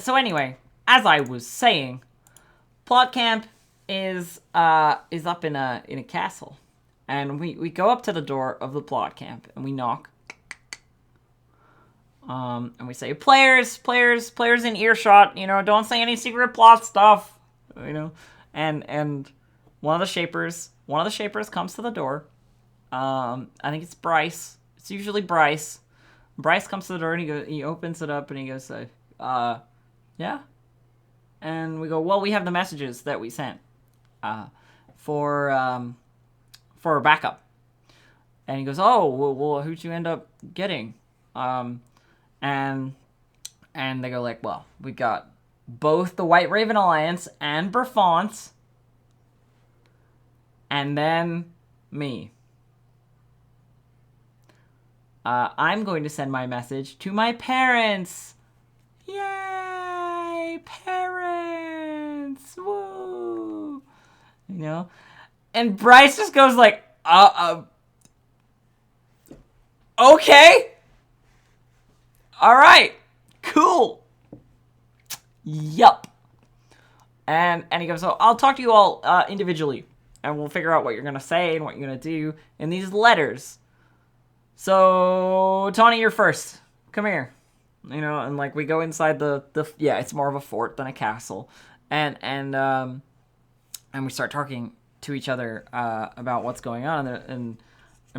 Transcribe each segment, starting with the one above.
So anyway, as I was saying, plot camp is up in a castle, and we go up to the door of the plot camp and we knock. And we say, players in earshot, don't say any secret plot stuff, and one of the shapers comes to the door. I think it's Bryce. It's usually Bryce. Bryce comes to the door and he opens it up and he goes, yeah. And we go, well, we have the messages that we sent, for backup. And he goes, oh, well, who'd you end up getting? And they go like, well, we got both the White Raven Alliance and Burfont, and then me. I'm going to send my message to my parents. Yay, parents! Woo! And Bryce just goes like, okay. All right, cool. Yup. And he goes, so I'll talk to you all individually, and we'll figure out what you're gonna say and what you're gonna do in these letters. So, Tawney, you're first. Come here. And like we go inside the it's more of a fort than a castle, and we start talking to each other about what's going on, and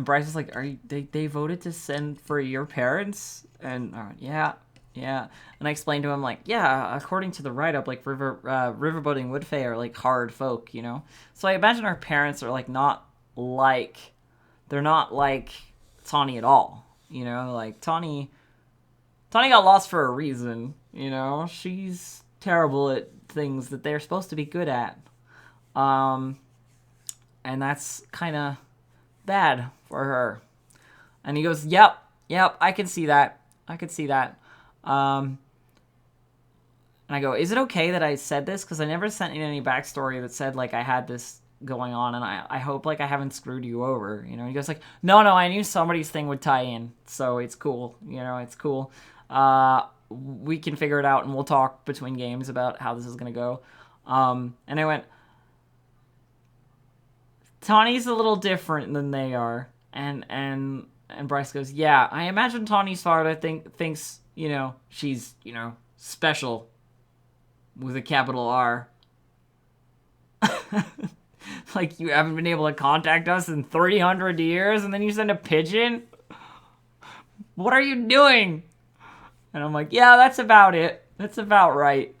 Bryce is like, they voted to send for your parents? And yeah. And I explained to him like, yeah, according to the write-up, like riverboating Woodfey are like hard folk, So I imagine our parents are like they're not like Tawney at all, like Tawney got lost for a reason, she's terrible at things that they're supposed to be good at, and that's kind of bad for her. And he goes, yep, I can see that. And I go, is it okay that I said this? Because I never sent in any backstory that said, like, I had this going on, and I hope, like, I haven't screwed you over, He goes, like, no, I knew somebody's thing would tie in, so it's cool, it's cool. We can figure it out, and we'll talk between games about how this is going to go. And I went, Tawney's a little different than they are. And Bryce goes, yeah, I imagine Tawney's father thinks, she's, special with a capital R. Like, you haven't been able to contact us in 300 years, and then you send a pigeon? What are you doing? And I'm like, yeah, that's about it. That's about right.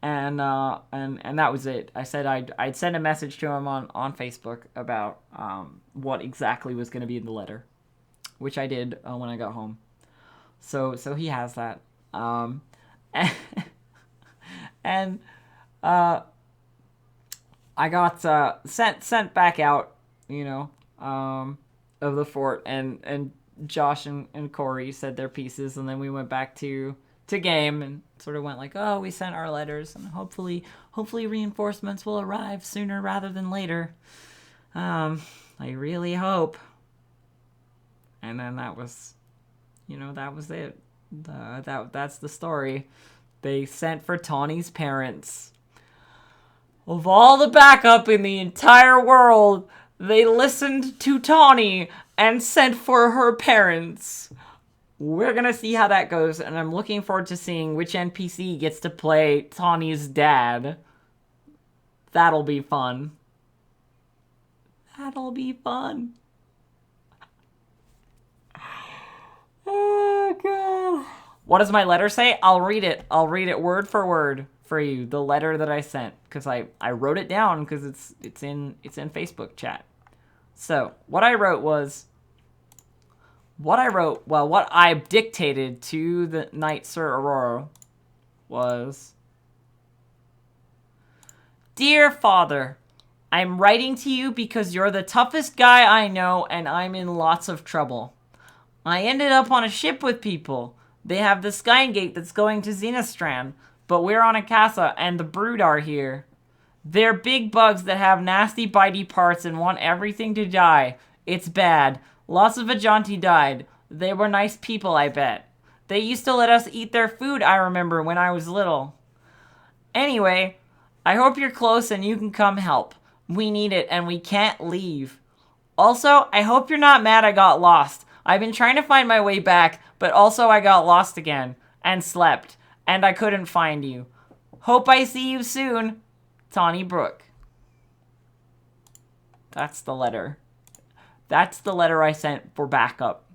And that was it. I said I'd send a message to him on Facebook about what exactly was going to be in the letter, which I did when I got home. So he has that. And I got sent back out, of the fort, and Josh and Corey said their pieces, and then we went back to game and sort of went like, oh, we sent our letters, and hopefully reinforcements will arrive sooner rather than later. I really hope. And then that was it. That's the story. They sent for Tawney's parents. Of all the backup in the entire world, they listened to Tawney and sent for her parents. We're gonna see how that goes, and I'm looking forward to seeing which NPC gets to play Tawney's dad. That'll be fun. Oh, God. What does my letter say? I'll read it word for word for you, the letter that I sent, because I wrote it down because it's in Facebook chat. So what I dictated to the Knight Sir Aurora was, Dear Father, I'm writing to you because you're the toughest guy I know, and I'm in lots of trouble. I ended up on a ship with people. They have the Skygate that's going to Xenostran, but we're on a casa, and the Brood are here. They're big bugs that have nasty bitey parts and want everything to die. It's bad. Lots of Ajanti died. They were nice people, I bet. They used to let us eat their food, I remember, when I was little. Anyway, I hope you're close and you can come help. We need it and we can't leave. Also, I hope you're not mad I got lost. I've been trying to find my way back, but also I got lost again. And slept. And I couldn't find you. Hope I see you soon. Tawney Brook. That's the letter. That's the letter I sent for backup.